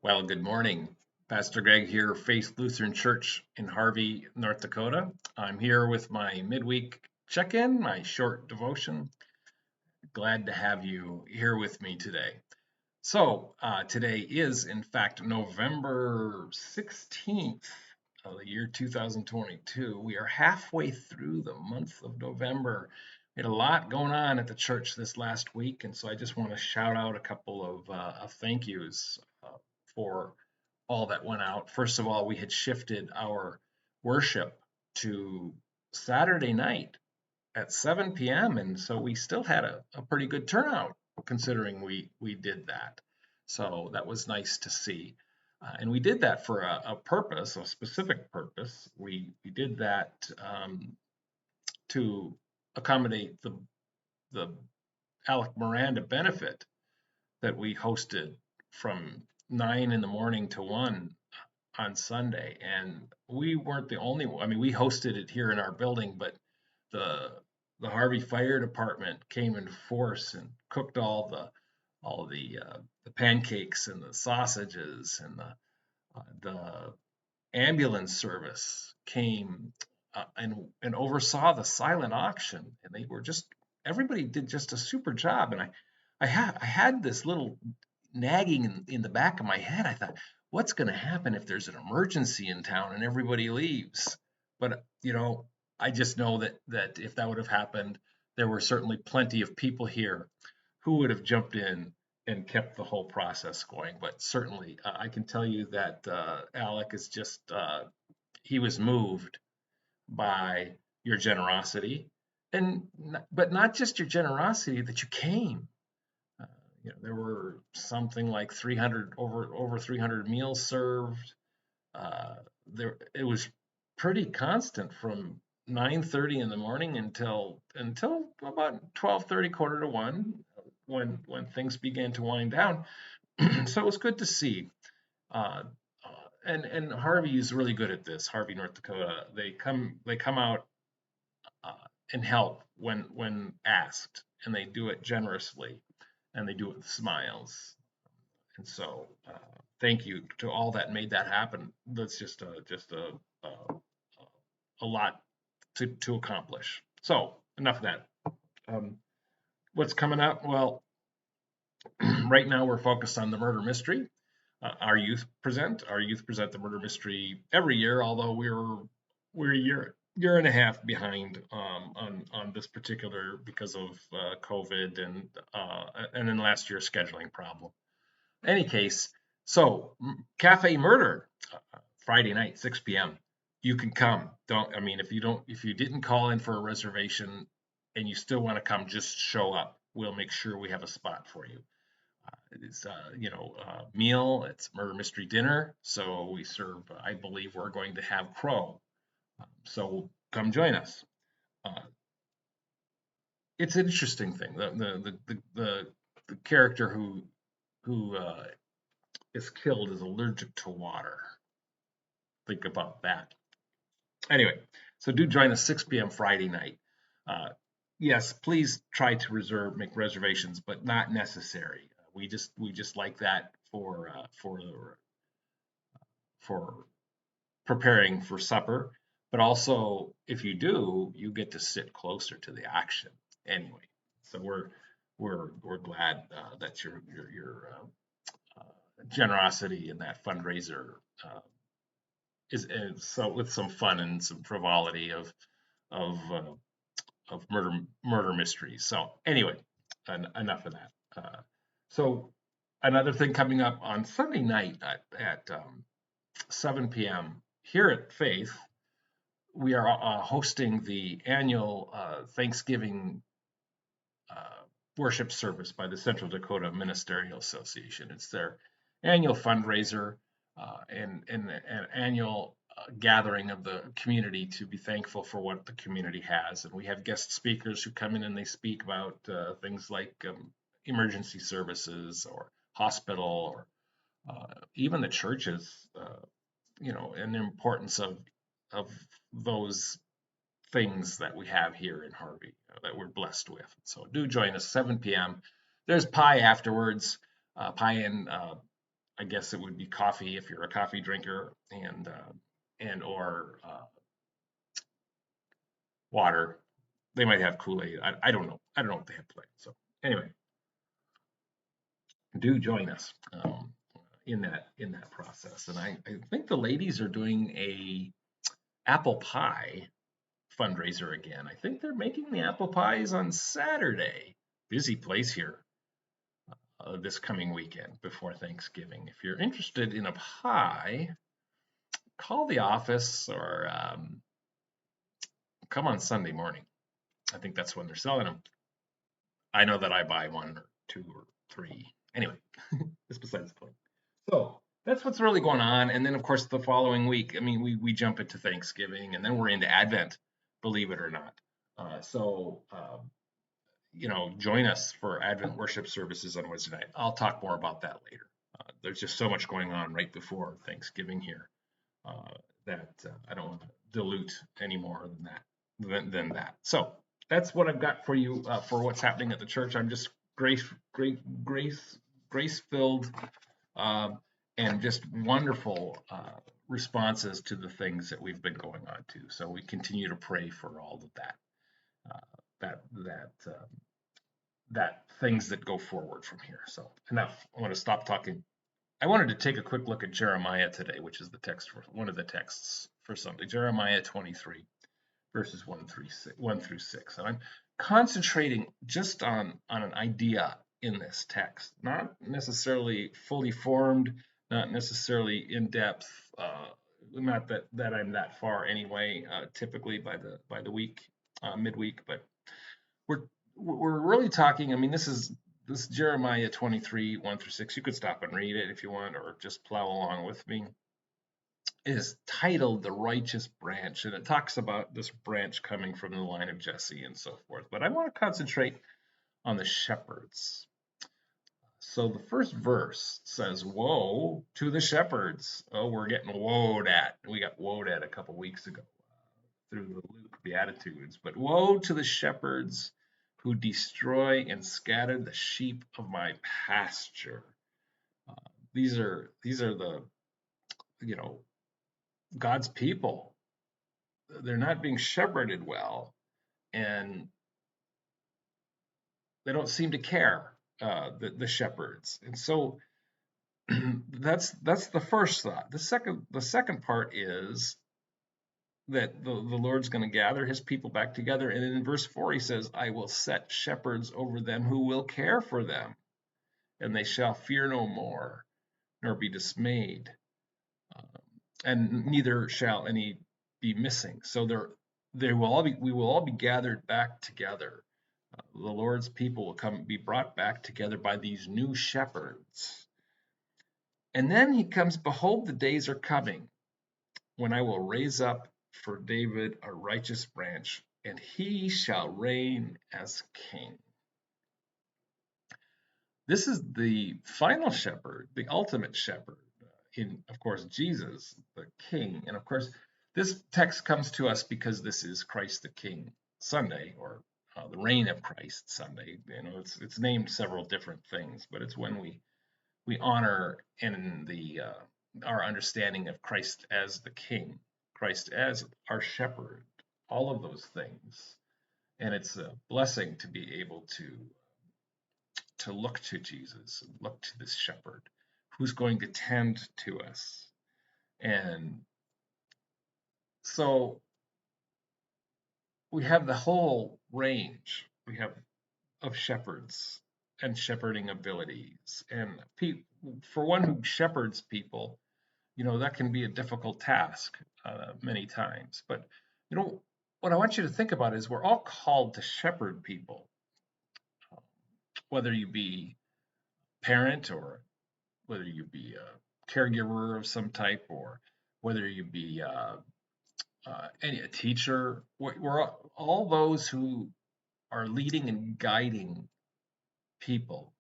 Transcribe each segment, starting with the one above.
Well, good morning. Pastor Greg here, Faith Lutheran Church in Harvey, North Dakota. I'm here with my midweek check in, my short devotion. Glad to have you here with me today. Today is, in fact, November 16th of the year 2022. We are halfway through the month of November. We had a lot going on at the church this last week, and so I just want to shout out a couple of thank yous for all that went out. First of all, we had shifted our worship to Saturday night at 7 p.m. And so we still had a pretty good turnout considering we did that. So that was nice to see. And we did that for a purpose, a specific purpose. We did that to accommodate the Alec Miranda benefit that we hosted from 9 in the morning to 1 on Sunday. And we weren't the only one. I mean, we hosted it here in our building, but the the Harvey Fire Department came in force and cooked all the pancakes and the sausages, and the ambulance service came and oversaw the silent auction, and they were just everybody did just a super job. And I had this little nagging in the back of my head. I thought, what's going to happen if there's an emergency in town and everybody leaves? But I just know that if that would have happened, there were certainly plenty of people here who would have jumped in and kept the whole process going. But certainly, I can tell you that Alec is just he was moved by your generosity, and but not just your generosity that you came. Uh, there were something like 300 over 300 meals served. There it was pretty constant from 9:30 in the morning until about 12:30, quarter to one, when things began to wind down. So it was good to see. Uh, and Harvey is really good at this. Harvey, North Dakota. They come out and help when asked, and they do it generously, and they do it with smiles. And so, thank you to all that made that happen. That's just a lot to accomplish. So enough of that. Um, what's coming up? Well, right now we're focused on the murder mystery. Our youth present the murder mystery every year, although we're a year and a half behind on this particular because of COVID and then last year's scheduling problem. Any case, so Cafe Murder, Friday night, 6 p.m. You can come. Don't I mean if you didn't call in for a reservation and you still want to come, just show up. We'll make sure we have a spot for you. It's meal. It's murder mystery dinner. So we serve. I believe we're going to have crow. So come join us. Uh, it's an interesting thing. The character who is killed is allergic to water. Think about that. Anyway, so do join us 6 p.m. Friday night. Uh, yes, please try to make reservations, but not necessary. We just like that for preparing for supper. But also, if you do, you get to sit closer to the action anyway. So we're glad that your generosity in that fundraiser is so with some fun and some frivolity of uh, of murder mysteries. So anyway, enough of that. So another thing coming up on Sunday night at 7 p.m. here at Faith, we are hosting the annual Thanksgiving worship service by the Central Dakota Ministerial Association. It's their annual fundraiser and an annual gathering of the community to be thankful for what the community has. And we have guest speakers who come in and they speak about things like emergency services or hospital or even the churches, and the importance of those things that we have here in Harvey that we're blessed with. So do join us 7 p.m. There's pie afterwards, pie and I guess it would be coffee if you're a coffee drinker, and or water. They might have Kool-Aid. I don't know. I don't know what they have planned. So anyway, do join us in that process. And I think the ladies are doing a apple pie fundraiser again. I think they're making the apple pies on Saturday. Busy place here this coming weekend before Thanksgiving. If you're interested in a pie, call the office or come on Sunday morning. I think that's when they're selling them. I know that I buy one or two or three. Anyway, that's besides the point. So that's what's really going on. And then, of course, the following week, I mean, we jump into Thanksgiving and then we're into Advent, believe it or not. Join us for Advent worship services on Wednesday night. I'll talk more about that later. There's just so much going on right before Thanksgiving here that I don't want to dilute any more than that. So that's what I've got for you for what's happening at the church. I'm just grace filled and just wonderful responses to the things that we've been going on to. So we continue to pray for all of that, that things that go forward from here. So enough. I want to stop talking. I wanted to take a quick look at Jeremiah today, which is the text for one of the texts for Sunday. Jeremiah 23, verses 1 through 6. And I'm concentrating just on an idea in this text, not necessarily fully formed, not necessarily in depth, not that I'm that far anyway, typically by the week, midweek, but we're we're really talking. I mean, this Jeremiah 23, 1 through 6. You could stop and read it if you want, or just plow along with me. Is titled The Righteous Branch, and it talks about this branch coming from the line of Jesse and so forth. But I want to concentrate on the shepherds. So the first verse says, "Woe to the shepherds." Oh, we're getting woed at. We got woed at a couple weeks ago through the Luke Beatitudes. But woe to the shepherds who destroy and scatter the sheep of my pasture. These are the God's people. They're not being shepherded well, and they don't seem to care, the shepherds. And so that's the first thought. The second part is that the Lord's going to gather his people back together. And in verse 4, he says, "I will set shepherds over them who will care for them, and they shall fear no more, nor be dismayed, and neither shall any be missing." So we will all be gathered back together. The Lord's people will be brought back together by these new shepherds. And then he comes, "Behold, the days are coming when I will raise up for David a righteous branch, and he shall reign as king." This is the final shepherd, the ultimate shepherd, in, of course, Jesus, the king. And of course, this text comes to us because this is Christ the King Sunday, or the reign of Christ Sunday. It's named several different things, but it's when we honor in our understanding of Christ as the King, Christ as our shepherd, all of those things. And it's a blessing to be able to look to Jesus, look to this shepherd who's going to tend to us. And so we have the whole range of shepherds and shepherding abilities. And for one who shepherds people, that can be a difficult task many times. But what I want you to think about is we're all called to shepherd people, whether you be parent, or whether you be a caregiver of some type, or whether you be a teacher. We're all those who are leading and guiding people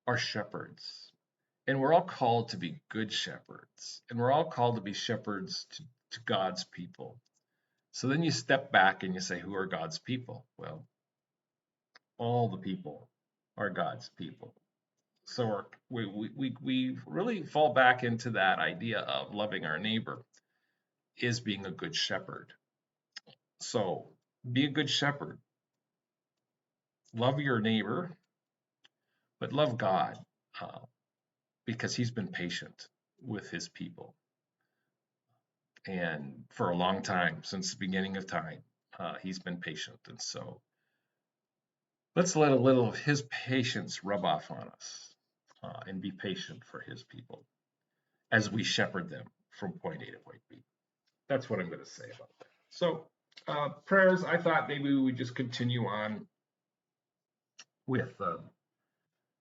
are shepherds. And we're all called to be good shepherds. And we're all called to be shepherds to God's people. So then you step back and you say, who are God's people? Well, all the people are God's people. So we really fall back into that idea of loving our neighbor is being a good shepherd. So be a good shepherd. Love your neighbor, but love God uh, because he's been patient with his people. And for a long time, since the beginning of time, he's been patient. And so let's let a little of his patience rub off on us and be patient for his people as we shepherd them from point A to point B. That's what I'm going to say about that. So, prayers, I thought maybe we would just continue on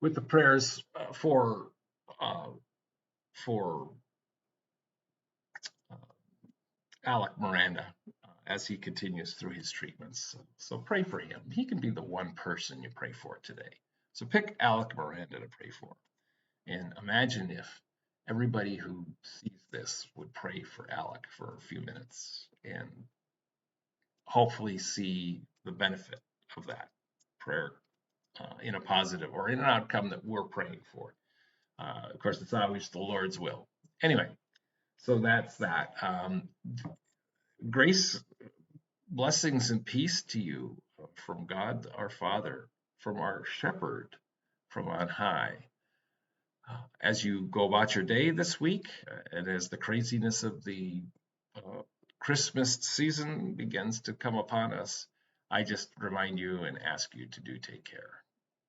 with the prayers uh, for uh, Alec Miranda as he continues through his treatments. So pray for him. He can be the one person you pray for today. So pick Alec Miranda to pray for. And imagine if everybody who sees this would pray for Alec for a few minutes and hopefully see the benefit of that prayer in a positive or in an outcome that we're praying for. Of course, it's always the Lord's will. Anyway, so that's that. Grace, blessings, and peace to you from God our Father, from our shepherd from on high. As you go about your day this week, and as the craziness of the uh, Christmas season begins to come upon us, I just remind you and ask you to do take care.